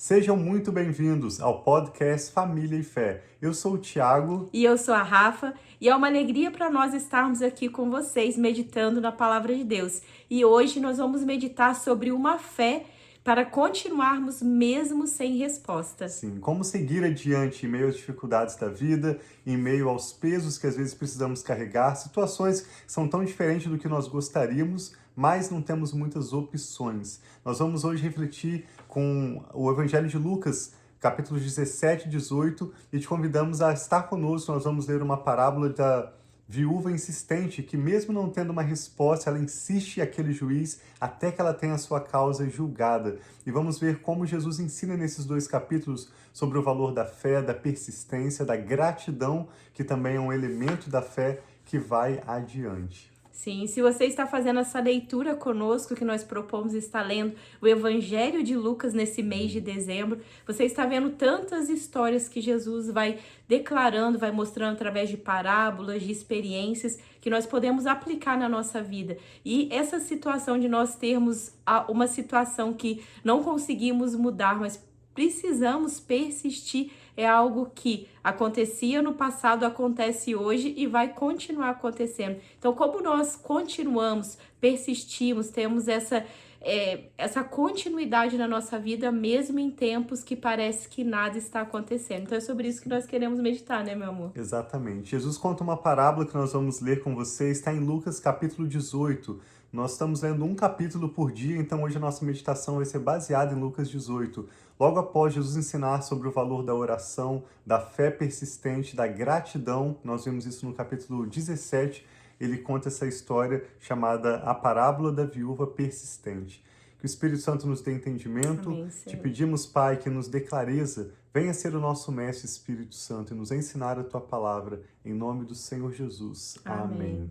Sejam muito bem-vindos ao podcast Família e Fé. Eu sou o Tiago. E eu sou a Rafa, e é uma alegria para nós estarmos aqui com vocês, meditando na Palavra de Deus. E hoje nós vamos meditar sobre uma fé para continuarmos mesmo sem resposta. Sim, como seguir adiante em meio às dificuldades da vida, em meio aos pesos que às vezes precisamos carregar, situações que são tão diferentes do que nós gostaríamos, mas não temos muitas opções. Nós vamos hoje refletir com o Evangelho de Lucas, capítulos 17 e 18, e te convidamos a estar conosco. Nós vamos ler uma parábola da viúva insistente, que mesmo não tendo uma resposta, ela insiste àquele juiz até que ela tenha a sua causa julgada. E vamos ver como Jesus ensina nesses dois capítulos sobre o valor da fé, da persistência, da gratidão, que também é um elemento da fé que vai adiante. Sim, se você está fazendo essa leitura conosco, que nós propomos estar lendo o Evangelho de Lucas nesse mês de dezembro, você está vendo tantas histórias que Jesus vai declarando, vai mostrando através de parábolas, de experiências que nós podemos aplicar na nossa vida. E essa situação de nós termos uma situação que não conseguimos mudar, mas precisamos persistir, é algo que acontecia no passado, acontece hoje e vai continuar acontecendo. Então, como nós continuamos, persistimos, temos essa continuidade na nossa vida, mesmo em tempos que parece que nada está acontecendo. Então, é sobre isso que nós queremos meditar, né, meu amor? Exatamente. Jesus conta uma parábola que nós vamos ler com vocês, está em Lucas capítulo 18. Nós estamos lendo um capítulo por dia, então hoje a nossa meditação vai ser baseada em Lucas 18. Logo após Jesus ensinar sobre o valor da oração, da fé persistente, da gratidão, nós vimos isso no capítulo 17, ele conta essa história chamada A Parábola da Viúva Persistente. Que o Espírito Santo nos dê entendimento. Amém, Te Senhor. pedimos, Pai, que nos dê clareza. Venha ser o nosso Mestre Espírito Santo e nos ensinar a Tua palavra. Em nome do Senhor Jesus. Amém.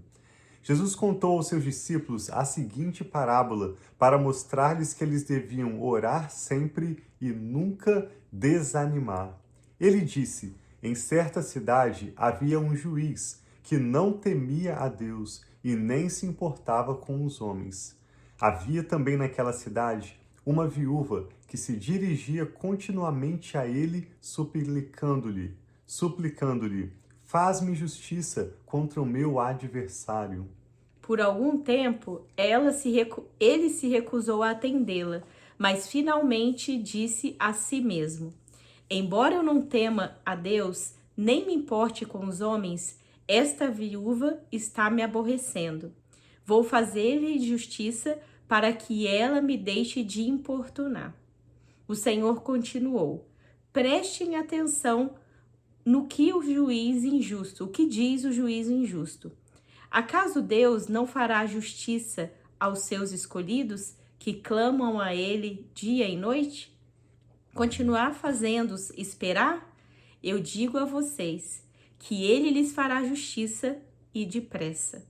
Jesus contou aos seus discípulos a seguinte parábola para mostrar-lhes que eles deviam orar sempre e nunca desanimar. Ele disse: em certa cidade havia um juiz que não temia a Deus e nem se importava com os homens. Havia também naquela cidade uma viúva que se dirigia continuamente a ele, suplicando-lhe: faz-me justiça contra o meu adversário. Por algum tempo, ele se recusou a atendê-la, mas finalmente disse a si mesmo: embora eu não tema a Deus, nem me importe com os homens, esta viúva está me aborrecendo. Vou fazer-lhe justiça para que ela me deixe de importunar. O Senhor continuou: prestem atenção no que o que diz o juiz injusto. Acaso Deus não fará justiça aos seus escolhidos que clamam a Ele dia e noite? Continuar fazendo-os esperar? Eu digo a vocês que Ele lhes fará justiça e depressa.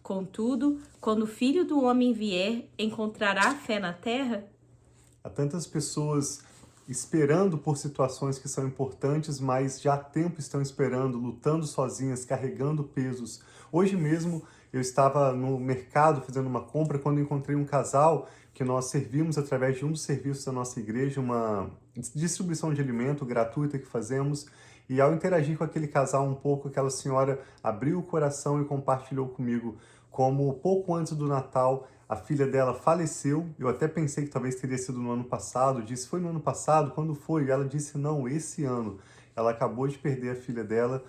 Contudo, quando o Filho do Homem vier, encontrará fé na terra? Há tantas pessoas esperando por situações que são importantes, mas já há tempo estão esperando, lutando sozinhas, carregando pesos. Hoje mesmo eu estava no mercado fazendo uma compra quando encontrei um casal que nós servimos através de um dos serviços da nossa igreja, uma distribuição de alimento gratuita que fazemos. E ao interagir com aquele casal um pouco, aquela senhora abriu o coração e compartilhou comigo como pouco antes do Natal a filha dela faleceu. Eu até pensei que talvez teria sido no ano passado. Disse: foi no ano passado? Quando foi? E ela disse: não, esse ano. Ela acabou de perder a filha dela,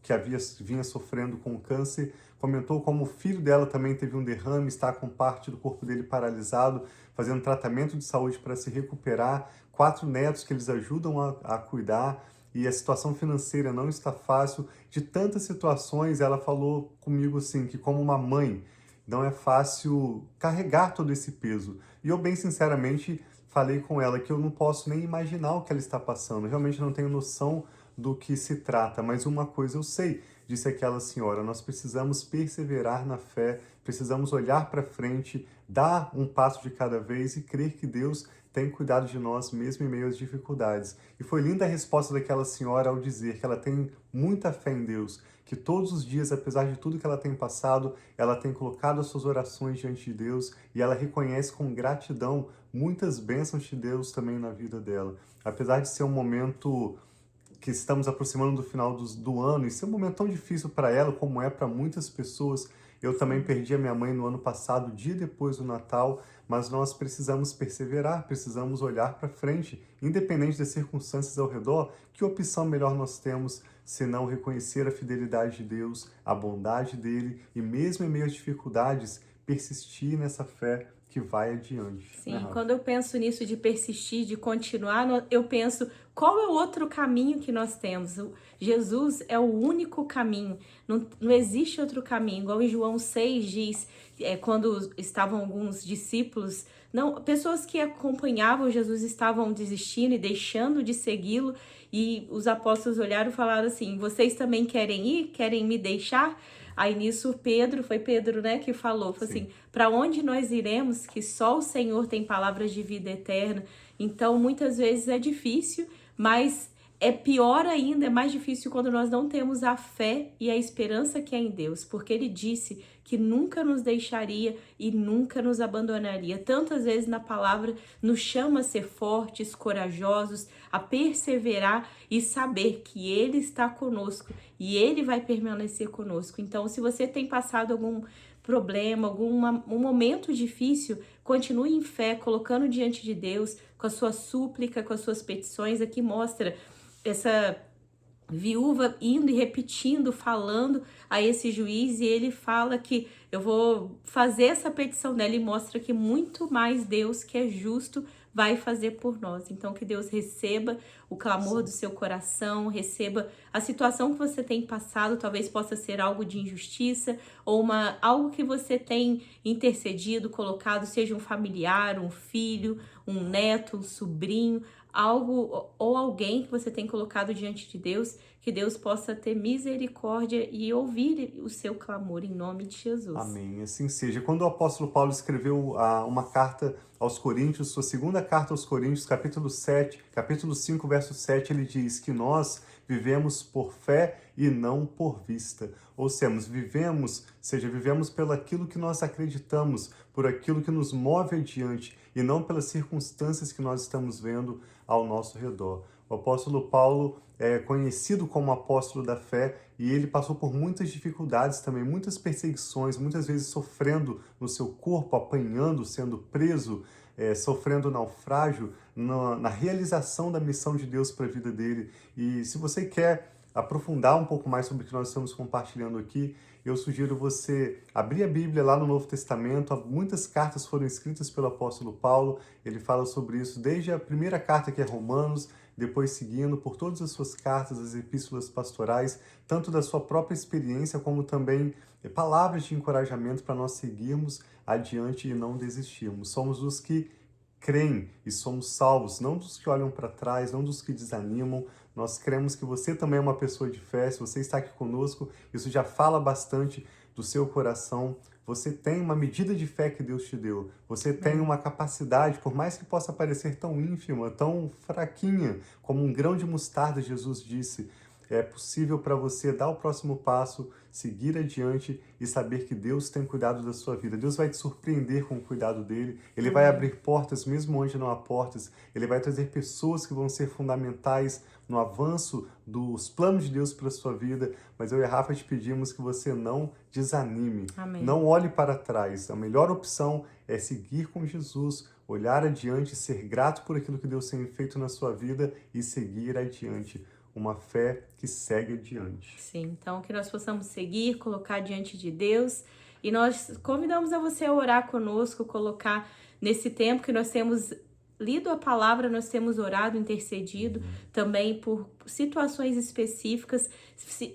que vinha sofrendo com câncer. Comentou como o filho dela também teve um derrame, está com parte do corpo dele paralisado, fazendo tratamento de saúde para se recuperar. 4 netos que eles ajudam a cuidar. E a situação financeira não está fácil. De tantas situações, ela falou comigo assim, que como uma mãe, não é fácil carregar todo esse peso. E eu, bem sinceramente, falei com ela que eu não posso nem imaginar o que ela está passando. Eu realmente não tenho noção do que se trata, mas uma coisa eu sei, disse aquela senhora, nós precisamos perseverar na fé, precisamos olhar para frente, dar um passo de cada vez e crer que Deus tem cuidado de nós mesmo em meio às dificuldades. E foi linda a resposta daquela senhora ao dizer que ela tem muita fé em Deus, que todos os dias, apesar de tudo que ela tem passado, ela tem colocado as suas orações diante de Deus e ela reconhece com gratidão muitas bênçãos de Deus também na vida dela. Apesar de ser um momento que estamos aproximando do final do ano e ser um momento tão difícil para ela como é para muitas pessoas. Eu também perdi a minha mãe no ano passado, dia depois do Natal, mas nós precisamos perseverar, precisamos olhar para frente, independente das circunstâncias ao redor, que opção melhor nós temos se não reconhecer a fidelidade de Deus, a bondade dele e mesmo em meio às dificuldades, persistir nessa fé que vai adiante. Sim, quando eu penso nisso de persistir, de continuar, eu penso, qual é o outro caminho que nós temos? Jesus é o único caminho, não existe outro caminho. Igual em João 6 diz, quando estavam alguns discípulos, pessoas que acompanhavam Jesus estavam desistindo e deixando de segui-lo, e os apóstolos olharam e falaram assim, vocês também querem ir? Querem me deixar? Aí nisso foi Pedro, né, que falou assim, para onde nós iremos, que só o Senhor tem palavras de vida eterna. Então, muitas vezes é difícil, mas é pior ainda, é mais difícil quando nós não temos a fé e a esperança que é em Deus, porque Ele disse que nunca nos deixaria e nunca nos abandonaria. Tantas vezes na palavra nos chama a ser fortes, corajosos, a perseverar e saber que Ele está conosco e Ele vai permanecer conosco. Então, se você tem passado algum problema, um momento difícil, continue em fé, colocando diante de Deus, com a sua súplica, com as suas petições. Aqui mostra essa viúva indo e repetindo, falando a esse juiz, e ele fala que eu vou fazer essa petição dela, e mostra que muito mais Deus, que é justo, vai fazer por nós. Então, que Deus receba o clamor do seu coração, receba a situação que você tem passado, talvez possa ser algo de injustiça, ou algo que você tem intercedido, colocado, seja um familiar, um filho, um neto, um sobrinho, algo ou alguém que você tem colocado diante de Deus, que Deus possa ter misericórdia e ouvir o seu clamor em nome de Jesus. Amém, assim seja. Quando o apóstolo Paulo escreveu uma carta aos Coríntios, sua segunda carta aos Coríntios, capítulo 5, verso 7, ele diz que nós vivemos por fé e não por vista. Ou seja, vivemos pelo aquilo que nós acreditamos, por aquilo que nos move adiante e não pelas circunstâncias que nós estamos vendo ao nosso redor. O apóstolo Paulo é conhecido como apóstolo da fé e ele passou por muitas dificuldades também, muitas perseguições, muitas vezes sofrendo no seu corpo, apanhando, sendo preso, sofrendo naufrágio na realização da missão de Deus para a vida dele. E se você quer aprofundar um pouco mais sobre o que nós estamos compartilhando aqui, eu sugiro você abrir a Bíblia lá no Novo Testamento. Muitas cartas foram escritas pelo apóstolo Paulo, ele fala sobre isso desde a primeira carta, que é Romanos, depois seguindo por todas as suas cartas, as epístolas pastorais, tanto da sua própria experiência, como também palavras de encorajamento para nós seguirmos adiante e não desistirmos. Somos os que creem e somos salvos, não dos que olham para trás, não dos que desanimam. Nós cremos que você também é uma pessoa de fé. Se você está aqui conosco, isso já fala bastante do seu coração. Você tem uma medida de fé que Deus te deu. Você tem uma capacidade, por mais que possa parecer tão ínfima, tão fraquinha, como um grão de mostarda, Jesus disse, é possível para você dar o próximo passo, seguir adiante e saber que Deus tem cuidado da sua vida. Deus vai te surpreender com o cuidado dele. Ele vai abrir portas mesmo onde não há portas. Ele vai trazer pessoas que vão ser fundamentais no avanço dos planos de Deus para a sua vida. Mas eu e a Rafa te pedimos que você não desanime. Amém. Não olhe para trás. A melhor opção é seguir com Jesus, olhar adiante, ser grato por aquilo que Deus tem feito na sua vida e seguir adiante. Uma fé que segue adiante. Sim, então que nós possamos seguir, colocar diante de Deus, e nós convidamos a você a orar conosco, colocar nesse tempo que nós temos lido a palavra, nós temos orado, intercedido também por situações específicas.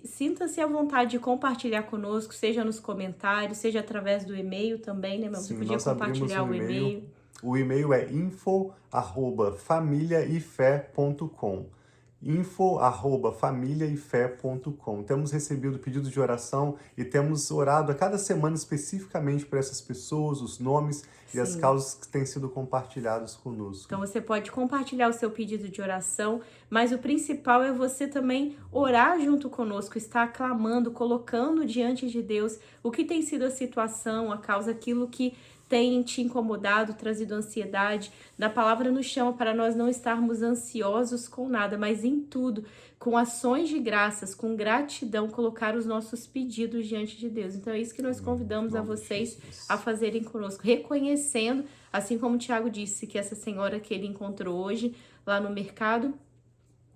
Sinta-se à vontade de compartilhar conosco, seja nos comentários, seja através do e-mail também, né, meu? Você podia compartilhar o e-mail. O e-mail é info@familiaefé.com. info@familiaefé.com. Temos recebido pedidos de oração e temos orado a cada semana especificamente por essas pessoas, os nomes e as Sim. causas que têm sido compartilhadas conosco. Então você pode compartilhar o seu pedido de oração, mas o principal é você também orar junto conosco, estar clamando, colocando diante de Deus o que tem sido a situação, a causa, aquilo que tem te incomodado, trazido ansiedade. Na palavra nos chama para nós não estarmos ansiosos com nada, mas em tudo, com ações de graças, com gratidão, colocar os nossos pedidos diante de Deus. Então é isso que nós convidamos a vocês a fazerem conosco, reconhecendo, assim como o Tiago disse, que essa senhora que ele encontrou hoje lá no mercado,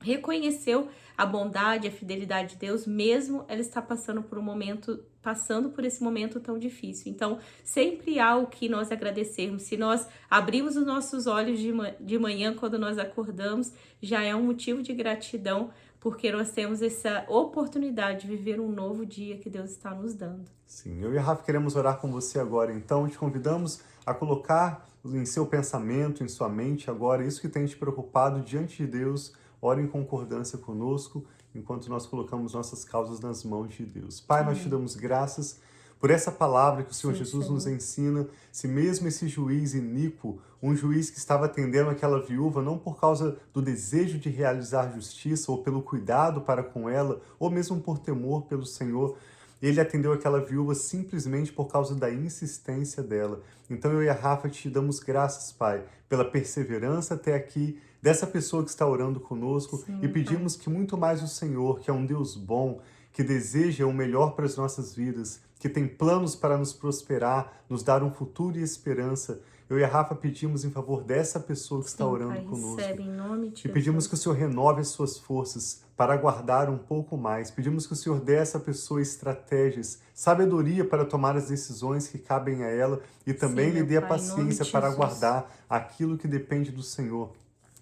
reconheceu a bondade, a fidelidade de Deus, mesmo ela está passando por esse momento tão difícil. Então, sempre há o que nós agradecermos. Se nós abrimos os nossos olhos de manhã, quando nós acordamos, já é um motivo de gratidão, porque nós temos essa oportunidade de viver um novo dia que Deus está nos dando. Sim, eu e a Rafa queremos orar com você agora, então te convidamos a colocar em seu pensamento, em sua mente agora, isso que tem te preocupado diante de Deus. Ore em concordância conosco, enquanto nós colocamos nossas causas nas mãos de Deus. Pai, nós te damos graças por essa palavra que o Senhor Jesus nos ensina. Se mesmo esse juiz iníquo, um juiz que estava atendendo aquela viúva, não por causa do desejo de realizar justiça, ou pelo cuidado para com ela, ou mesmo por temor pelo Senhor, ele atendeu aquela viúva simplesmente por causa da insistência dela. Então eu e a Rafa te damos graças, Pai, pela perseverança até aqui, dessa pessoa que está orando conosco. Sim, e pedimos que muito mais o Senhor, que é um Deus bom, que deseja o melhor para as nossas vidas, que tem planos para nos prosperar, nos dar um futuro e esperança. Eu e a Rafa pedimos em favor dessa pessoa que está orando Pai, conosco. recebe em nome de E pedimos Jesus. que o Senhor renove as suas forças para aguardar um pouco mais. Pedimos que o Senhor dê a essa pessoa estratégias, sabedoria para tomar as decisões que cabem a ela e também lhe meu dê a Pai, em nome paciência de para Jesus. aguardar aquilo que depende do Senhor.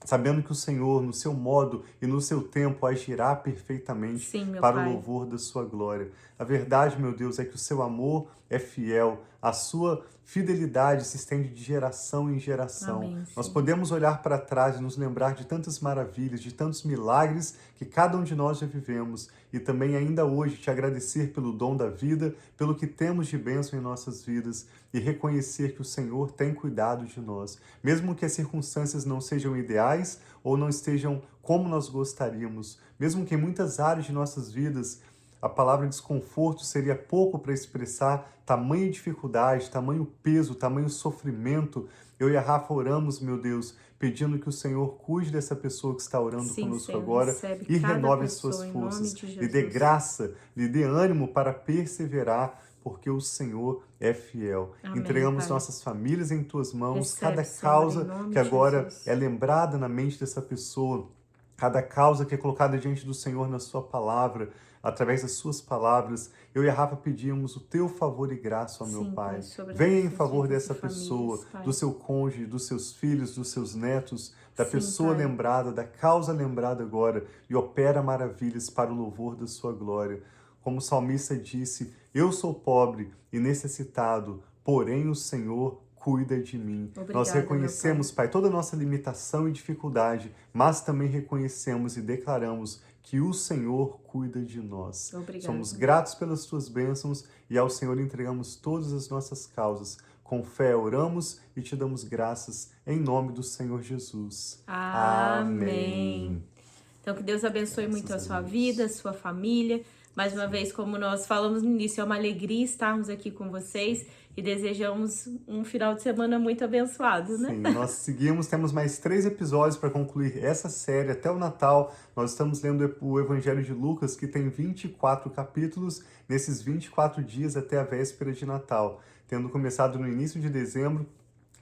Sabendo que o Senhor, no seu modo e no seu tempo, agirá perfeitamente Sim, meu para Pai. o louvor da sua glória. A verdade, meu Deus, é que o seu amor é fiel, a sua fidelidade se estende de geração em geração. Amém, Nós Senhor. podemos olhar para trás e nos lembrar de tantas maravilhas, de tantos milagres que cada um de nós já vivemos e também ainda hoje te agradecer pelo dom da vida, pelo que temos de bênção em nossas vidas e reconhecer que o Senhor tem cuidado de nós. Mesmo que as circunstâncias não sejam ideais ou não estejam como nós gostaríamos, mesmo que em muitas áreas de nossas vidas a palavra desconforto seria pouco para expressar tamanha dificuldade, tamanho peso, tamanho sofrimento. Eu e a Rafa oramos, meu Deus, pedindo que o Senhor cuide dessa pessoa que está orando conosco Senhor, agora recebe e cada renove as pessoa suas em nome forças. de Lhe dê Jesus. graça, lhe dê ânimo para perseverar, porque o Senhor é fiel. Amém, Entregamos Pai. nossas famílias em tuas mãos, Recebe, cada Senhor, causa em nome que de agora Jesus. é lembrada na mente dessa pessoa, cada causa que é colocada diante do Senhor na sua palavra, através das suas palavras, eu e a Rafa pedimos o teu favor e graça, ó meu Sim, Pai. Pai, sobre Venha em nossas favor vidas dessa e famílias, pessoa, Pai. do seu cônjuge, dos seus filhos, dos seus netos, da Sim, pessoa Pai. lembrada, da causa lembrada agora, e opera maravilhas para o louvor da sua glória. Como o salmista disse, eu sou pobre e necessitado, porém o Senhor cuida de mim. Obrigada, Nós reconhecemos, meu Pai, toda a nossa limitação e dificuldade, mas também reconhecemos e declaramos que o Senhor cuida de nós. Obrigada. Somos gratos pelas tuas bênçãos e ao Senhor entregamos todas as nossas causas. Com fé oramos e te damos graças em nome do Senhor Jesus. Amém. Então que Deus abençoe Graças muito a a sua Deus. vida, a sua família. Mais uma vez, como nós falamos no início, é uma alegria estarmos aqui com vocês e desejamos um final de semana muito abençoado, né? Sim, nós seguimos, temos mais 3 episódios para concluir essa série até o Natal. Nós estamos lendo o Evangelho de Lucas, que tem 24 capítulos, nesses 24 dias até a véspera de Natal, tendo começado no início de dezembro.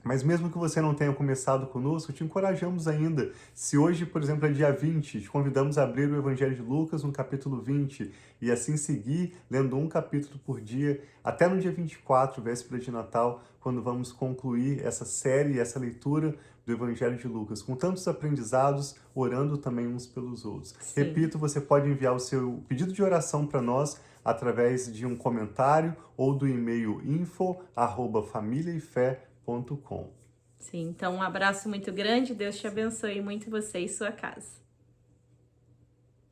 Mas mesmo que você não tenha começado conosco, te encorajamos ainda. Se hoje, por exemplo, é dia 20, te convidamos a abrir o Evangelho de Lucas no capítulo 20 e assim seguir lendo um capítulo por dia até no dia 24, véspera de Natal, quando vamos concluir essa série, essa leitura do Evangelho de Lucas, com tantos aprendizados, orando também uns pelos outros. Sim. Repito, você pode enviar o seu pedido de oração para nós através de um comentário ou do e-mail info@familiaefé.com. Sim, então um abraço muito grande, Deus te abençoe muito você e sua casa.